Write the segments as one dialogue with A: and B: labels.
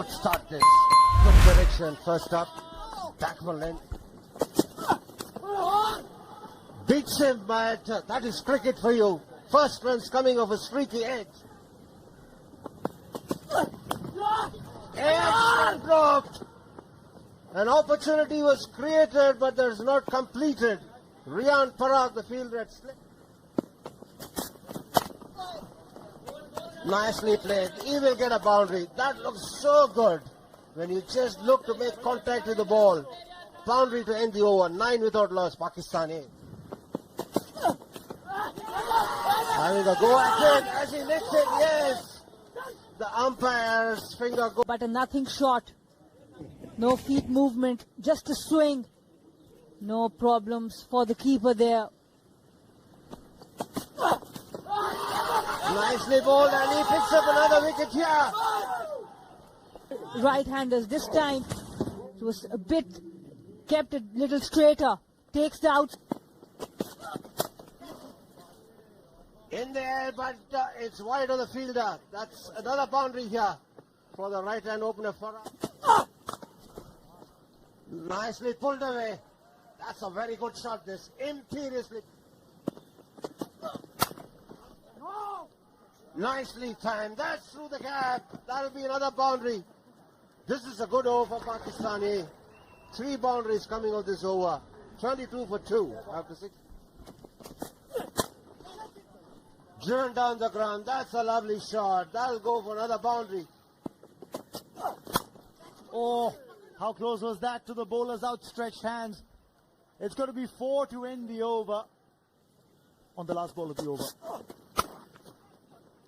A: Good start this. Good direction. First up. Backman length. Beats him, but that is cricket for you. First runs coming off a streaky edge. Edge dropped. An opportunity was created, but there's not completed. Rian Parag, the fielder at slip. Nicely played. He will get a boundary. That looks so good. When you just look to make contact with the ball. Boundary to end the over. 9 without loss. Pakistani. Having a go at it as he lifts it. Yes. The umpire's finger goes.
B: But a nothing shot. No feet movement. Just a swing. No problems for the keeper there.
A: Nicely bowled, and he picks up another wicket here.
B: Right-handers this time. It was a bit kept a little straighter. Takes the out.
A: In there, but it's wide of the fielder. That's another boundary here for the right-hand opener. Nicely pulled away. That's a very good shot. This imperiously. Nicely timed. That's through the gap. That'll be another boundary. This is a good over for Pakistani. 3 boundaries coming of this over. 22 for 2 after 6. Driven down the ground. That's a lovely shot. That'll go for another boundary.
C: Oh, how close was that to the bowler's outstretched hands? It's going to be 4 to end the over on the last ball of the over.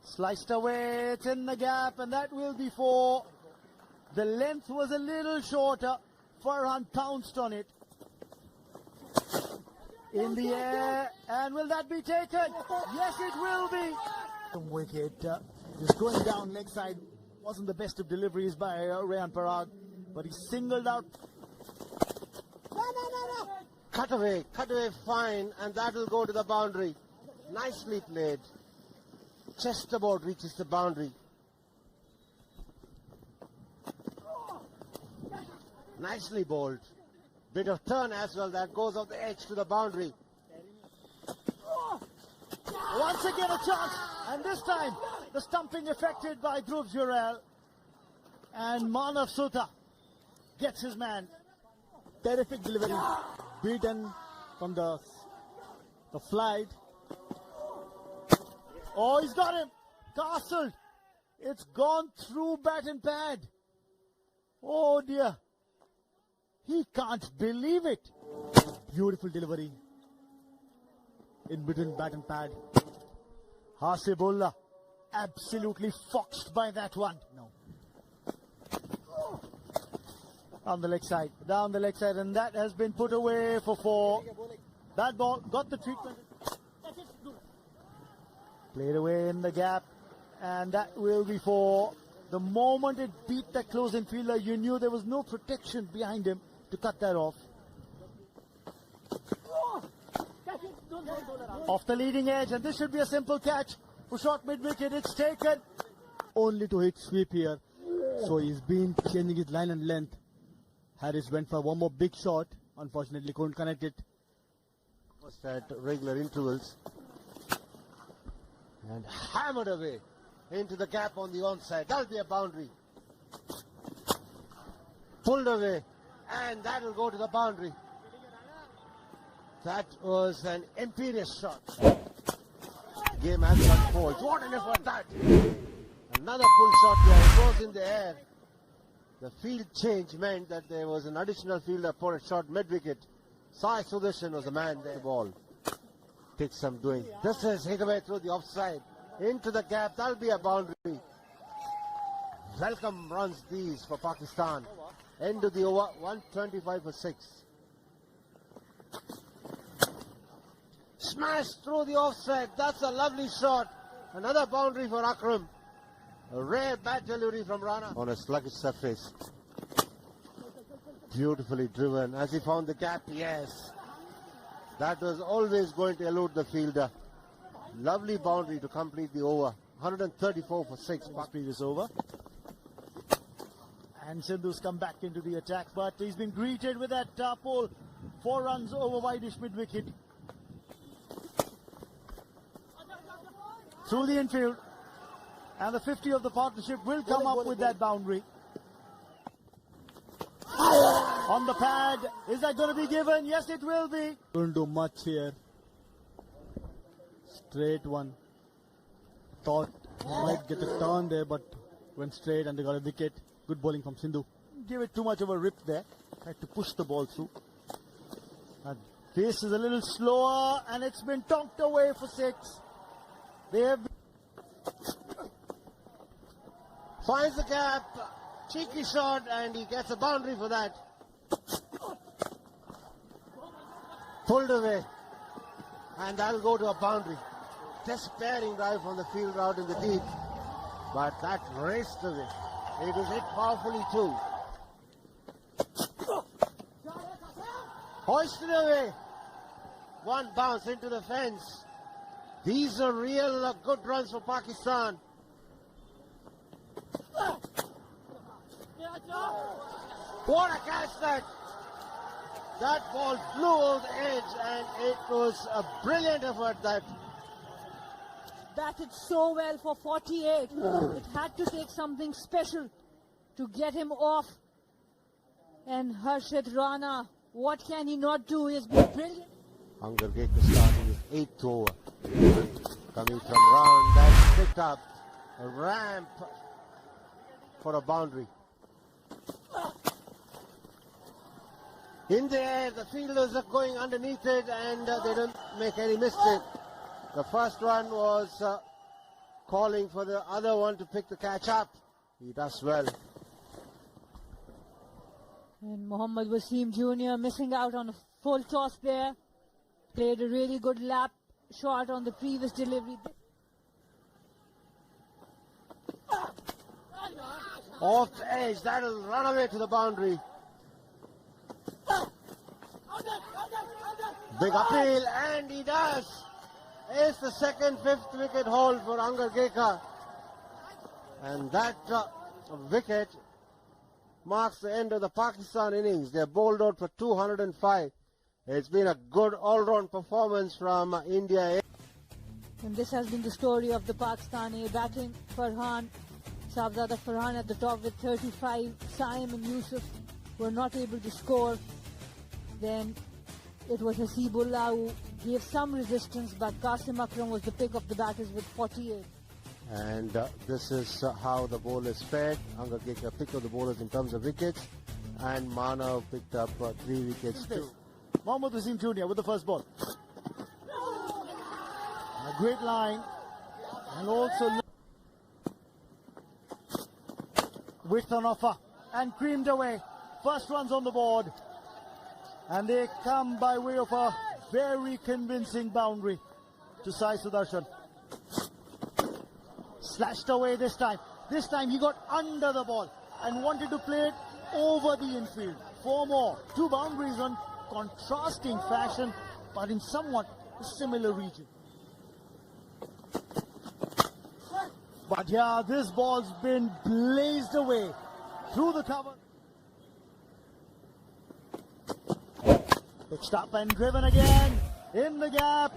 C: Sliced away, it's in the gap, and that will be 4. The length was a little shorter. Farhan pounced on it. In the air, and will that be taken? Yes, it will be. Wicket, just going down leg side. Wasn't the best of deliveries by Rian Parag, but he singled out.
A: Cut away fine, and that will go to the boundary. Nicely played. Just about reaches the boundary. Nicely bowled. Bit of turn as well. That goes off the edge to the boundary.
C: Once again a chance, and this time the stumping affected by Dhruv Jurel. And Manav Sutta gets his man. Terrific delivery. Beaten from the flight. Oh, he's got him. Castled. It's gone through bat and pad. Oh dear. He can't believe it. Beautiful delivery. In between bat and pad. Hasibullah absolutely foxed by that one. No. Down the leg side, and that has been put away for 4. That ball got the treatment. Played away in the gap, and that will be 4. The moment it beat the close-in fielder, you knew there was no protection behind him to cut that off. Off the leading edge, and this should be a simple catch. For short mid-wicket, it's taken. Only to hit sweep here. So he's been changing his line and length. Harris went for one more big shot. Unfortunately, couldn't connect it.
A: Was at regular intervals. And hammered away into the gap on the onside. That'll be a boundary. Pulled away, and that'll go to the boundary. That was an imperious shot. Game has unfolded. What an effort that! Another pull shot here. It goes in the air. The field change meant that there was an additional fielder for a shot mid-wicket. Sai Sudarshan was the man there. The ball takes some doing. This is hit away through the offside. Into the gap. That'll be a boundary. Welcome runs these for Pakistan. End of the over. 125 for 6. Smashed through the offside. That's a lovely shot. Another boundary for Akram. A rare bat delivery from Rana on a sluggish surface. Beautifully driven. As he found the gap, yes. That was always going to elude the fielder. Lovely boundary to complete the over. 134 for 6.
C: Previous over. And Sindhu's come back into the attack, but he's been greeted with that pole. 4 runs over wideish mid-wicket. Through the infield. And the 50 of the partnership will come up with that boundary. On the pad. Is that going to be given? Yes, it will be. Don't do much here. Straight one. Thought he might get a turn there, but went straight and they got a wicket. Good bowling from Sindhu. Give it too much of a rip there. Had to push the ball through. And this is a little slower and it's been tonked away for 6. They have
A: Finds the gap, cheeky shot, and he gets a boundary for that. Pulled away, and that'll go to a boundary. Despairing drive from the field out in the deep, but that raced away. It was hit powerfully too. Hoisted away. One bounce into the fence. These are real good runs for Pakistan. What a catch that! That ball flew over the edge, and it was a brilliant effort that.
B: Batted so well for 48. It had to take something special to get him off. And Harshit Rana, what can he not do? He has been brilliant.
A: Angargekar starting his 8th over. Coming from round, that picked up a ramp for a boundary. In the air, the fielders are going underneath it, and they don't make any mistake. The first one was calling for the other one to pick the catch up. He does well.
B: And Mohammad Wasim Jr. missing out on a full toss there. Played a really good lap shot on the previous delivery.
A: Off the edge, that'll run away to the boundary. Big appeal, and he does. It's the 2nd, 5th wicket haul for Angargekar. And that wicket marks the end of the Pakistan innings. They're bowled out for 205. It's been a good all-round performance from India.
B: And this has been the story of the Pakistani batting. Farhan, Safzada Farhan at the top with 35. Saim and Yusuf were not able to score. Then it was Hasibullah who gave some resistance, but Qasim Akram was the pick of the batters with 48.
A: And this is how the bowlers fared. Angargekar picked up the bowlers in terms of wickets, and Manav picked up 3 wickets too.
C: Mohammad Wasim Jr. with the first ball. A great line, and also width on offer, and creamed away. First runs on the board, and they come by way of a very convincing boundary to Sai Sudarshan. Slashed away this time. This time he got under the ball and wanted to play it over the infield. 4 more. 2 boundaries on contrasting fashion, but in somewhat a similar region. But yeah, this ball's been blazed away through the cover. Pitched up and driven again in the gap.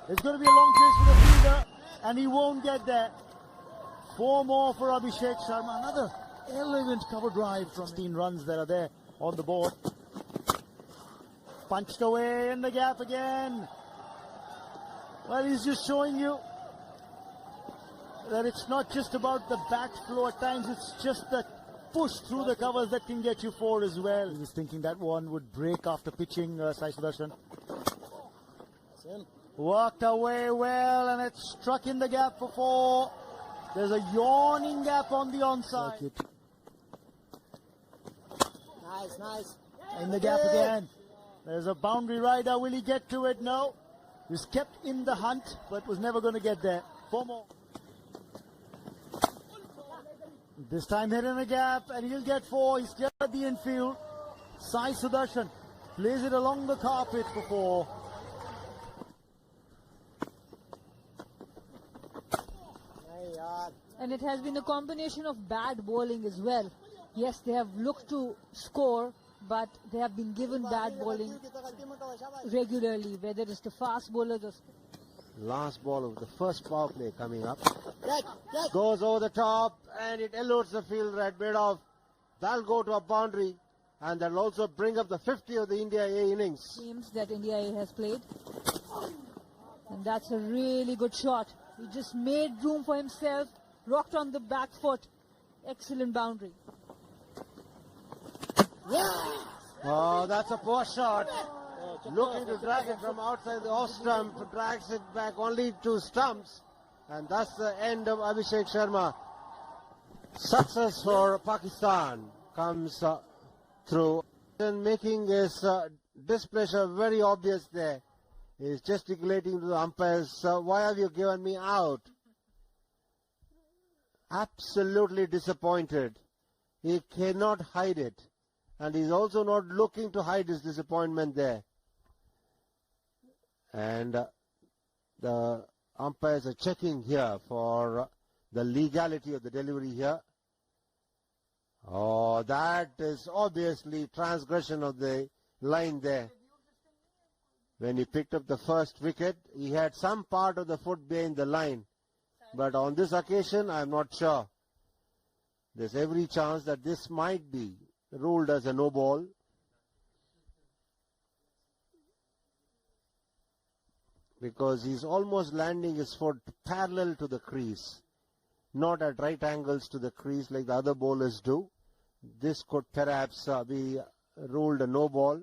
C: It's going to be a long chase for the fielder, and he won't get there. 4 more for Abhishek Sharma. Another elegant cover drive from 16 runs that are there on the board. Punched away in the gap again. Well, he's just showing you that it's not just about the bat flow at times, it's just the push through the covers that can get you 4 as well. He was thinking that one would break after pitching Sai Sudarshan. Worked away well, and it struck in the gap for 4. There's a yawning gap on the onside. Nice. In the gap again. There's a boundary rider. Will he get to it? No. He was kept in the hunt, but was never going to get there. 4 more. This time hit in the gap, and he'll get 4. He's cleared the infield. Sai Sudarshan plays it along the carpet for 4.
B: And it has been a combination of bad bowling as well. Yes, they have looked to score, but they have been given bad bowling regularly, whether it's the fast bowlers or...
A: Last ball of the first power play coming up. Goes over the top and it eludes the fielder at mid-off. That'll go to a boundary and that'll also bring up the 50 of the India A innings.
B: Games that India A has played. And that's a really good shot. He just made room for himself, rocked on the back foot. Excellent boundary.
A: Oh, that's a poor shot. Looking to drag it from outside the off stump, drags it back only to stumps. And that's the end of Abhishek Sharma. Success for Pakistan comes through. And making his displeasure very obvious there. He's gesticulating to the umpires, why have you given me out? Absolutely disappointed. He cannot hide it. And he's also not looking to hide his disappointment there. And the umpires are checking here for the legality of the delivery here. Oh, that is obviously transgression of the line there. When he picked up the first wicket, he had some part of the foot behind the line. But on this occasion, I'm not sure. There's every chance that this might be ruled as a no ball. Because he's almost landing his foot parallel to the crease. Not at right angles to the crease like the other bowlers do. This could perhaps be ruled a no ball,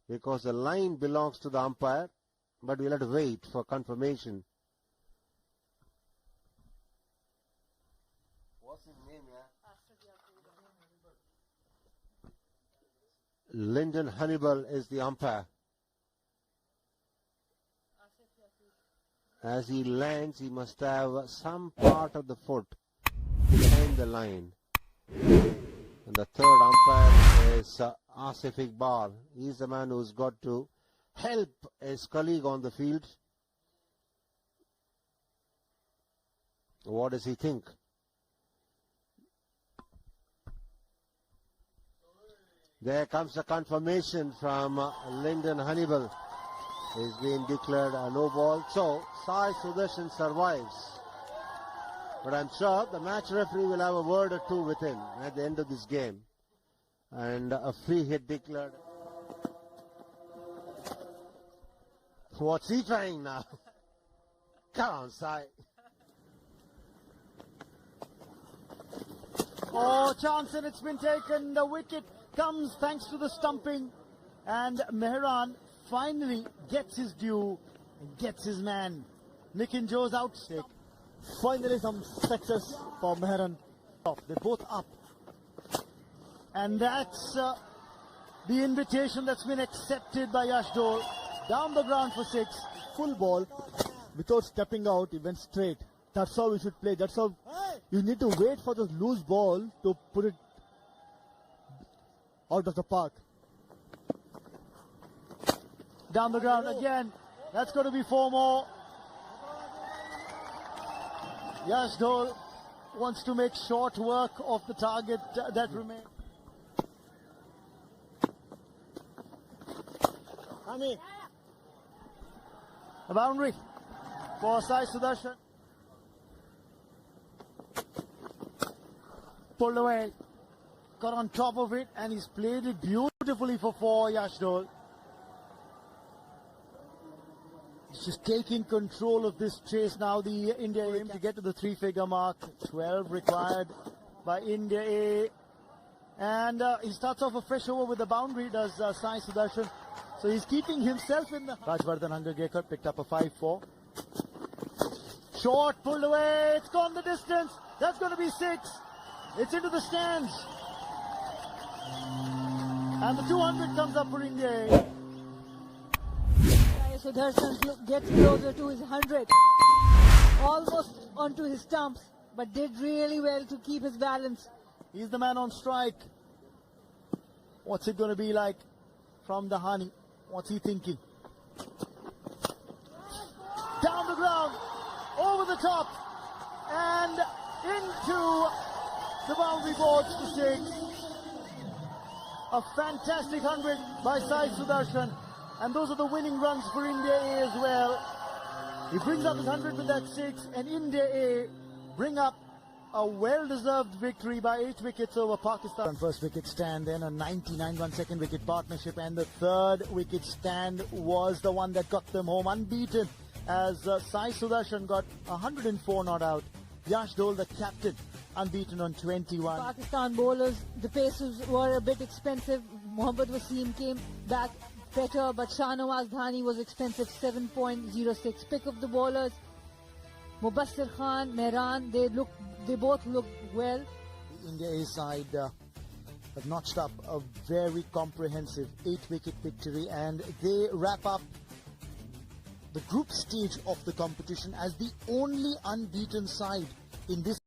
A: because the line belongs to the umpire, but we'll have to wait for confirmation. What's his name, yeah? Lyndon Hannibal is the umpire. As he lands, he must have some part of the foot behind the line. And the third umpire is Asif Iqbal. He's the man who's got to help his colleague on the field. What does he think? There comes a confirmation from Lyndon Hannibal. He's been declared a no ball. So, Sai Sudarshan survives. But I'm sure the match referee will have a word or two with him at the end of this game. And a free hit declared. What's he trying now? Come on, Sai.
C: Oh, chance, and it's been taken. The wicket comes thanks to the stumping. And Mehran finally gets his due and gets his man. Nikin Joe's outtake. Finally some success for Mehran. They're both up. And that's the invitation that's been accepted by Yash Dole. Down the ground for 6.
D: Full ball. Without stepping out, he went straight. That's how we should play. That's how you need to wait for the loose ball to put it out of the park.
C: Down the ground again. That's going to be 4 more. Yash Dole wants to make short work of the target that remains. A boundary for Sai Sudarshan. Pulled away. Got on top of it and he's played it beautifully for 4, Yash Dole. He's just taking control of this chase now. The India aim to get to the 3-figure mark. 12 required by India A. And he starts off a fresh over with the boundary, does Sai Sudarshan. So he's keeping himself in the... Rajvardhan Hangargekar picked up a 5-4. Short, pulled away. It's gone the distance. That's going to be 6. It's into the stands. And the 200 comes up for India A.
B: Sudarshan gets closer to his 100, almost onto his stumps, but did really well to keep his balance.
C: He's the man on strike. What's it going to be like from the Hani? What's he thinking? Down the ground, over the top, and into The boundary boards to 6. A fantastic 100 by Sai Sudarshan. And those are the winning runs for India A as well. He brings up his 100 with that 6, and India A bring up a well-deserved victory by 8 wickets over Pakistan. First wicket stand, then a 99-run second wicket partnership, and the third wicket stand was the one that got them home unbeaten as Sai Sudarshan got 104 not out. Yash Dole, the captain, unbeaten on 21.
B: Pakistan bowlers, the paces were a bit expensive. Mohammad Wasim came back better, but Shahnawaz Dhani was expensive, 7.06. Pick of the bowlers, Mubassir Khan, Mehran, they both looked well.
C: The India A side have notched up a very comprehensive 8-wicket victory, and they wrap up the group stage of the competition as the only unbeaten side in this